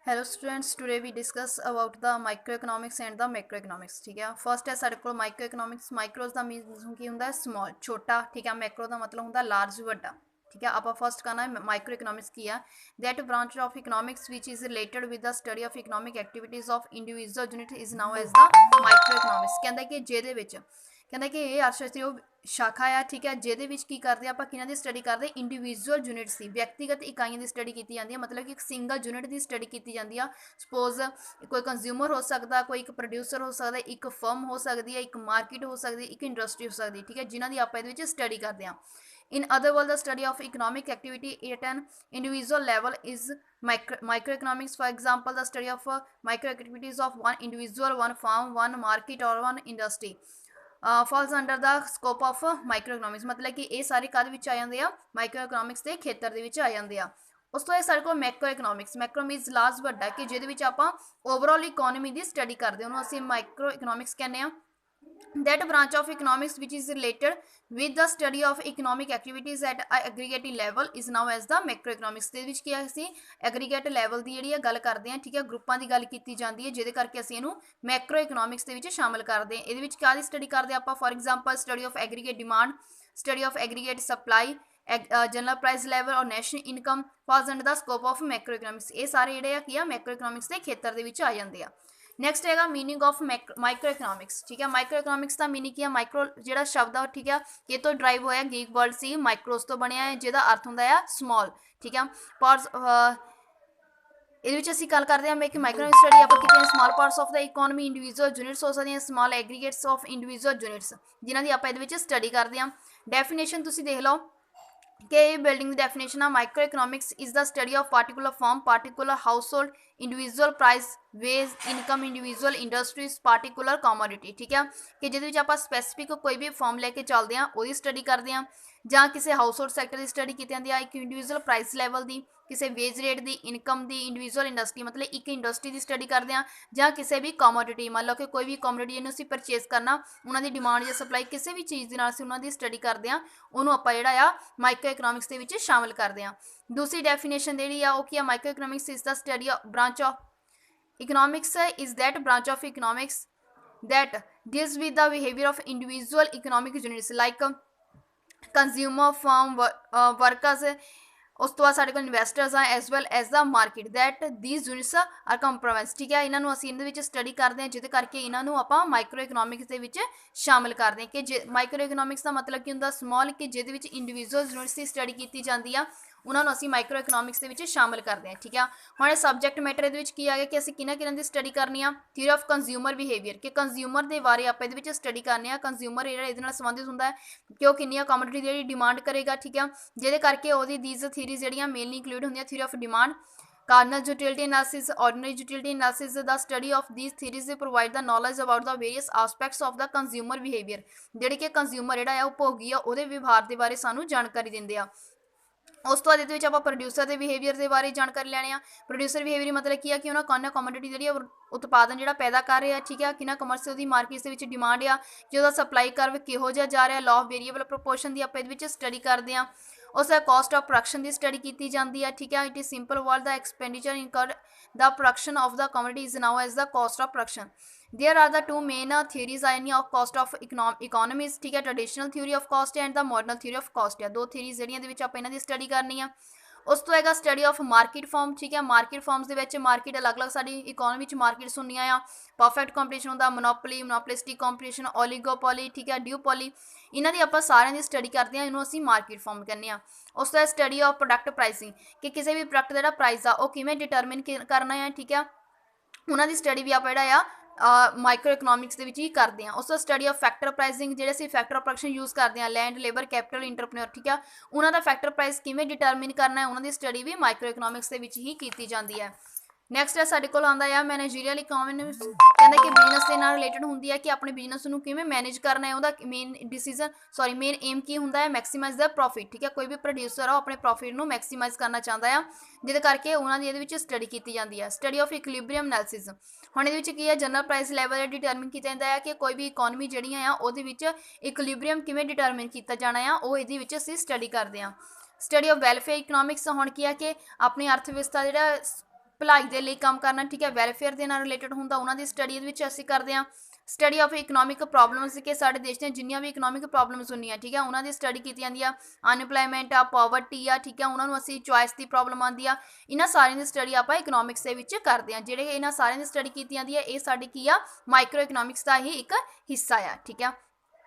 Hello students, today we discuss about the micro economics and the macro economics. ठीक है, first है साढ़े को माइक्रो इकोनॉमिक्स। माइक्रोज का मीन की होंगे स्मॉल छोटा। ठीक है, मैक्रो का मतलब होंगे लार्ज वड्डा। ठीक है, आप फर्स्ट करना है माइक्रो इकोनॉमिक्स की है that branch of economics which is related with the study of economic activities of individual unit is now as the micro economics. कहता कि ਜਿਹਦੇ ਵਿੱਚ ਕਹਿੰਦਾ ਕਿ ਇਹ ਅਰਥਸ਼ਾਸਤਰੀ ਉਹ ਸ਼ਾਖਾ ਆ। ਠੀਕ ਹੈ, ਜਿਹਦੇ ਵਿੱਚ ਕੀ ਕਰਦੇ ਆਪਾਂ ਕਿਹਨਾਂ ਦੀ ਸਟੱਡੀ ਕਰਦੇ ਇੰਡੀਵਿਜੂਅਲ ਯੂਨਿਟਸ ਦੀ ਵਿਅਕਤੀਗਤ ਇਕਾਈਆਂ ਦੀ ਸਟੱਡੀ ਕੀਤੀ ਜਾਂਦੀ ਹੈ। ਮਤਲਬ ਕਿ ਇੱਕ ਸਿੰਗਲ ਯੂਨਿਟ ਦੀ ਸਟੱਡੀ ਕੀਤੀ ਜਾਂਦੀ ਆ। ਸਪੋਜ਼ ਕੋਈ ਕੰਜ਼ਿਊਮਰ ਹੋ ਸਕਦਾ, ਕੋਈ ਇੱਕ ਪ੍ਰੋਡਿਊਸਰ ਹੋ ਸਕਦਾ, ਇੱਕ ਫਰਮ ਹੋ ਸਕਦੀ ਹੈ, ਇੱਕ ਮਾਰਕੀਟ ਹੋ ਸਕਦੀ, ਇੱਕ ਇੰਡਸਟਰੀ ਹੋ ਸਕਦੀ। ਠੀਕ ਹੈ, ਜਿਨ੍ਹਾਂ ਦੀ ਆਪਾਂ ਇਹਦੇ ਵਿੱਚ ਸਟੱਡੀ ਕਰਦੇ ਹਾਂ। In other words, the study of economic activity at an individual level is microeconomics. For example, the study of micro activities of one individual, one firm, one market or one industry falls under the scope of microeconomics। मतलब कि ये सारे काहदे विच आ जांदे आ microeconomics के खेतर दे विच आ जांदे आ। उस तो सारे को मैक्रो इकोनॉमिक्स। मैक्रो मीनस लार्ज वड्डा कि जिहदे विच आपां ओवरऑल इकोनॉमी दी स्टडी करदे ओनूं असीं माइक्रो इकोनॉमिक्स कहने आ। That branch of economics which is related with the study of economic activities at aggregate level is now as the macroeconomics। ਦੇ ਵਿੱਚ ਕੀ ਅਸੀਂ ਐਗਰੀਗੇਟ ਲੈਵਲ ਦੀ ਜਿਹੜੀ ਗੱਲ ਕਰਦੇ ਹਾਂ। ਠੀਕ ਹੈ, ਗਰੁੱਪਾਂ ਦੀ ਗੱਲ ਕੀਤੀ ਜਾਂਦੀ ਹੈ, ਜਿਹਦੇ ਕਰਕੇ ਅਸੀਂ ਇਹਨੂੰ ਮੈਕਰੋ ਇਕਨੋਮਿਕਸ ਦੇ ਵਿੱਚ ਸ਼ਾਮਲ ਕਰਦੇ ਹਾਂ। ਇਹਦੇ ਵਿੱਚ ਕਾਹਦੀ ਸਟੱਡੀ ਕਰਦੇ ਆਪਾਂ? For example study of aggregate demand, study of aggregate supply, general price level और national income falls under the scope of macroeconomics. ये सारे ਜਿਹੜੇ ਆ ਕੀ ਆ मैक्रो इकोनॉमिक्स ਦੇ ਖੇਤਰ ਦੇ ਵਿੱਚ ਆ ਜਾਂਦੇ ਆ। नैक्सट है मीनिंग ऑफ माइक्रो इकोनॉमिक्स। ठीक है, माइक्रो इकोनॉमिक्स का मीनिंग की है माइक्रो जो शब्द है। ठीक है, ये तो ड्राइव होया ग्रीक वर्ड सी माइक्रोस तो बनया है, जिहदा अर्थ होंदा है स्मॉल। ठीक है, पार्ट्स ਇਹਦੇ ਵਿੱਚ ਅਸੀਂ ਗੱਲ ਕਰਦੇ ਹਾਂ ਮੈਂ ਕਿ ਮਾਈਕਰੋ ਸਟੱਡੀ ਆਪਾਂ ਕੀਤੀ small parts of the economy individual units ਹੋ ਸਕਦੀਆਂ, ਸਮਾਲ ਐਗਰੀਗੇਟਸ ਆਫ ਇੰਡੀਵਿਜੂਅਲ ਯੂਨਿਟਸ, ਜਿਨ੍ਹਾਂ ਦੀ ਆਪਾਂ ਇਹਦੇ ਵਿੱਚ ਸਟੱਡੀ ਕਰਦੇ ਹਾਂ। ਡੈਫੀਨੇਸ਼ਨ ਤੁਸੀਂ ਦੇਖ ਲਓ कि building the definition of micro economics is the study of particular form, particular household, individual price, wage, income, individual industries, particular commodity. ठीक है, कि जिहदे आप स्पैसीफिक कोई भी फॉर्म लैके चलते हैं वो स्टडी करते हैं, ਜਾਂ ਕਿਸੇ ਹਾਊਸ ਹੋਲਡ ਸੈਕਟਰ ਦੀ ਸਟੱਡੀ ਕੀਤੀ ਜਾਂਦੀ ਆ, ਇੱਕ ਇੰਡੀਵਿਜੂਅਲ ਪ੍ਰਾਈਸ ਲੈਵਲ ਦੀ, ਕਿਸੇ ਵੇਜ ਰੇਟ ਦੀ, ਇਨਕਮ ਦੀ, ਇੰਡੀਵਿਜੂਅਲ ਇੰਡਸਟਰੀ ਮਤਲਬ ਇੱਕ ਇੰਡਸਟਰੀ ਦੀ ਸਟੱਡੀ ਕਰਦੇ ਹਾਂ, ਜਾਂ ਕਿਸੇ ਵੀ ਕਮੋਡਿਟੀ ਮੰਨ ਲਓ ਕਿ ਕੋਈ ਵੀ ਕਮੋਡਿਟੀ ਜਿਹਨੂੰ ਅਸੀਂ ਪਰਚੇਸ ਕਰਨਾ, ਉਹਨਾਂ ਦੀ ਡਿਮਾਂਡ ਜਾਂ ਸਪਲਾਈ ਕਿਸੇ ਵੀ ਚੀਜ਼ ਦੇ ਨਾਲ ਅਸੀਂ ਉਹਨਾਂ ਦੀ ਸਟੱਡੀ ਕਰਦੇ ਹਾਂ, ਉਹਨੂੰ ਆਪਾਂ ਜਿਹੜਾ ਆ ਮਾਈਕਰੋ ਇਕਨੋਮਿਕਸ ਦੇ ਵਿੱਚ ਸ਼ਾਮਿਲ ਕਰਦੇ ਹਾਂ। ਦੂਸਰੀ ਡੈਫੀਨੇਸ਼ਨ ਜਿਹੜੀ ਆ ਉਹ ਕੀ ਆ? Micro economics is the study of branch of economics is that branch of economics that deals with the behavior of individual economic units like consumer, firm, workers। उस तो बाद साढ़े को इन्वेस्टर्स हैं as well as the market that these units are compromise. ठीक है, इन्हों असीं इहदे विच स्टडी करते हैं, जिहदे करके इन्हों आपां माइक्रो इकोनॉमिक्स दे विच शामिल करते हैं। कि माइक्रो इकोनॉमिक्स का मतलब की हुंदा स्मॉल, कि जिहदे विच इंडिविजुअल यूनिट्स की स्टडी की जाती है, उन्होंने असीं माइक्रो इकोनॉमिक्स के विच शामिल करते हैं। ठीक है, हुण सबजैक्ट मैटर इहदे विच की आ गया कि असीं किन्हां-किन्हां दी स्टडी करनी आ? थ्योरी ऑफ कंज्यूमर बिहेवियर, कि कंज्यूमर के बारे आपां इहदे विच स्टडी करनी आ। कंज्यूमर जिहड़ा इहदे नाल संबंधित हुंदा है कि वह किन्नियां कमोडिटी दी डिमांड करेगा। ठीक है, जिहदे करके ओहदी दीज थ्योरीज जिहड़ियां मेनली इंक्लूड होंदियां theory of demand, cardinal utility analysis, ordinary utility analysis। The study of these theories provide the knowledge about the various aspects of the consumer behavior। ਜਿਹੜੇ ਕਿ ਕੰਜ਼ਿਊਮਰ ਜਿਹੜਾ ਆ ਉਪਭੋਗੀ ਆ ਉਹਦੇ ਵਿਵਹਾਰ ਦੇ ਬਾਰੇ ਸਾਨੂੰ ਜਾਣਕਾਰੀ ਦਿੰਦੇ ਆ। उस तो बाद ਇਹਦੇ ਵਿੱਚ ਆਪਾਂ ਪ੍ਰੋਡਿਊਸਰ ਦੇ ਬਿਹੇਵੀਅਰ ਦੇ ਬਾਰੇ ਜਾਣਕਾਰੀ ਲੈਣੇ ਆ। ਪ੍ਰੋਡਿਊਸਰ ਬਿਹੇਵੀਅਰ ਮਤਲਬ ਕੀ ਆ ਕਿ ਉਹਨਾਂ ਕੋਨਾ ਕਮੋਡਿਟੀ ਜਿਹੜੀ ਉਤਪਾਦਨ ਜਿਹੜਾ ਪੈਦਾ ਕਰ ਰਿਹਾ। ਠੀਕ ਹੈ, ਕਿੰਨਾ ਕਮਰਸ਼ੀਅਲ ਦੀ ਮਾਰਕੀਟ ਦੇ ਵਿੱਚ ਡਿਮਾਂਡ ਆ, ਕਿ ਉਹਦਾ ਸਪਲਾਈ ਕਰਵ ਕਿਹੋ ਜਿਹਾ ਜਾ ਰਿਹਾ, ਲਾਅ ਆਫ ਵੇਰੀਏਬਲ ਪ੍ਰੋਪੋਰਸ਼ਨ ਦੀ ਆਪਾਂ ਇਹਦੇ ਵਿੱਚ ਸਟੱਡੀ ਕਰਦੇ ਹਾਂ। ਉਸ ਦਾ ਕਾਸਟ ਆਫ ਪ੍ਰੋਡਕਸ਼ਨ ਦੀ ਸਟੱਡੀ ਕੀਤੀ ਜਾਂਦੀ ਹੈ। ਠੀਕ ਹੈ, ਇਟ ਇਜ਼ ਸਿੰਪਲ ਵਰਡ ਦਾ expenditure incurred the production of the commodity is now as the cost of production। There are the two main theories of cost of economies। ठीक है, traditional theory of cost and the modern theory of cost है। दो theories ਜਿਹੜੀਆਂ ਦੇ ਵਿੱਚ ਆਪਾਂ ਇਹਨਾਂ ਦੀ study ਕਰਨੀ ਆ। उस तो हैगा स्टडी ऑफ मार्केट फॉर्म। ठीक है, मार्केट फॉर्म्स के विच मार्केट अलग अलग साडी इकोनॉमी मार्केट्स होंदियां आ। परफेक्ट कंपीटीशन होंदा, मोनोपोली, मोनोपोलिस्टिक कंपीटीशन, ओलीगोपोली। ठीक है, ड्यूपोली, इन्हां दी आपां सारियां दी स्टडी करते हैं, इन्हूं असीं मार्केट फॉर्म कहने आ। उस तो स्टडी ऑफ प्रोडक्ट प्राइसिंग, कि किसी भी प्रोडक्ट दा प्राइस आ वो किवें डिटरमिन करना है। ठीक है, उन्हां दी स्टडी भी आपां जिहड़ा माइक्रो इकोनॉमिक्स के ही करते हैं। उस स्टडी ऑफ फैक्टर प्राइसिंग, जो असीं फैक्टर ऑफ प्रोडक्शन यूज़ करते हैं, लैंड, लेबर, कैपिटल, इंटरप्रेन्योर। ठीक है, उन्होंने फैक्टर प्राइस किवें डिटरमिन करना है, उन्होंने स्टडी भी माइक्रो इकोनॉमिक्स के ही की जाती है। नैक्सट है साढ़े कोल आंदा है मैनेजरीयल इकोनॉमिक्स। कहते कि बिजनेस के नाल रिलेटेड होंदी है कि अपने बिजनेस नूं किवें मैनेज करना है, उहदा मेन डिसीजन मेन एम की हुंदा है मैक्सीमाइज द प्रॉफिट। ठीक है, कोई भी प्रोड्यूसर आ अपने प्रॉफिट नूं मैक्सीमाइज करना चाहता है, जिहदे करके उन्हां दी इहदे विच स्टडी की जाती है। स्टडी ऑफ इक्विलिब्रियम एनालिसिस, हुण इहदे विच की है जनरल प्राइस लैवल डिटरमिन किया जाता है, कि कोई भी इकोनॉमी जिहड़ियां आ उहदे विच इक्विलिब्रियम किवें डिटरमिन किया जाना है, वो इहदे विच असीं स्टडी करते हैं। स्टडी ऑफ वैलफेयर इकोनॉमिक्स, हुण की है कि अपनी अर्थव्यवस्था जिहड़ा ਭਲਾਈ ਦੇ ਲਈ ਕੰਮ ਕਰਨਾ, ਠੀਕ ਹੈ, ਵੈਲਫੇਅਰ ਦੇ ਨਾਲ ਰਿਲੇਟਡ ਹੁੰਦਾ, ਉਹਨਾਂ ਦੀ ਸਟੱਡੀ ਦੇ ਵਿੱਚ ਅਸੀਂ ਕਰਦੇ ਹਾਂ। ਸਟੱਡੀ ਆਫ ਇਕਨੋਮਿਕ ਪ੍ਰੋਬਲਮਸ, ਕਿ ਸਾਡੇ ਦੇਸ਼ ਦੀਆਂ ਜਿੰਨੀਆਂ ਵੀ ਇਕਨੋਮਿਕ ਪ੍ਰੋਬਲਮਸ ਹੁੰਦੀਆਂ, ਠੀਕ ਹੈ, ਉਹਨਾਂ ਦੀ ਸਟੱਡੀ ਕੀਤੀ ਜਾਂਦੀ ਆ। ਅਨਪਲਾਈਮੈਂਟ ਆ, ਪਾਵਰਟੀ ਆ, ਠੀਕ ਹੈ, ਉਹਨਾਂ ਨੂੰ ਅਸੀਂ ਚੋਇਸ ਦੀ ਪ੍ਰੋਬਲਮ ਆਉਂਦੀ ਆ, ਇਹਨਾਂ ਸਾਰਿਆਂ ਦੀ ਸਟੱਡੀ ਆਪਾਂ ਇਕਨੋਮਿਕਸ ਦੇ ਵਿੱਚ ਕਰਦੇ ਹਾਂ। ਜਿਹੜੇ ਇਹਨਾਂ ਸਾਰਿਆਂ ਦੀ ਸਟੱਡੀ ਕੀਤੀ ਜਾਂਦੀ ਹੈ, ਇਹ ਸਾਡੀ ਕੀ ਆ, ਮਾਈਕਰੋ ਇਕਨੋਮਿਕਸ ਦਾ ਹੀ ਇੱਕ ਹਿੱਸਾ ਆ, ਠੀਕ ਹੈ।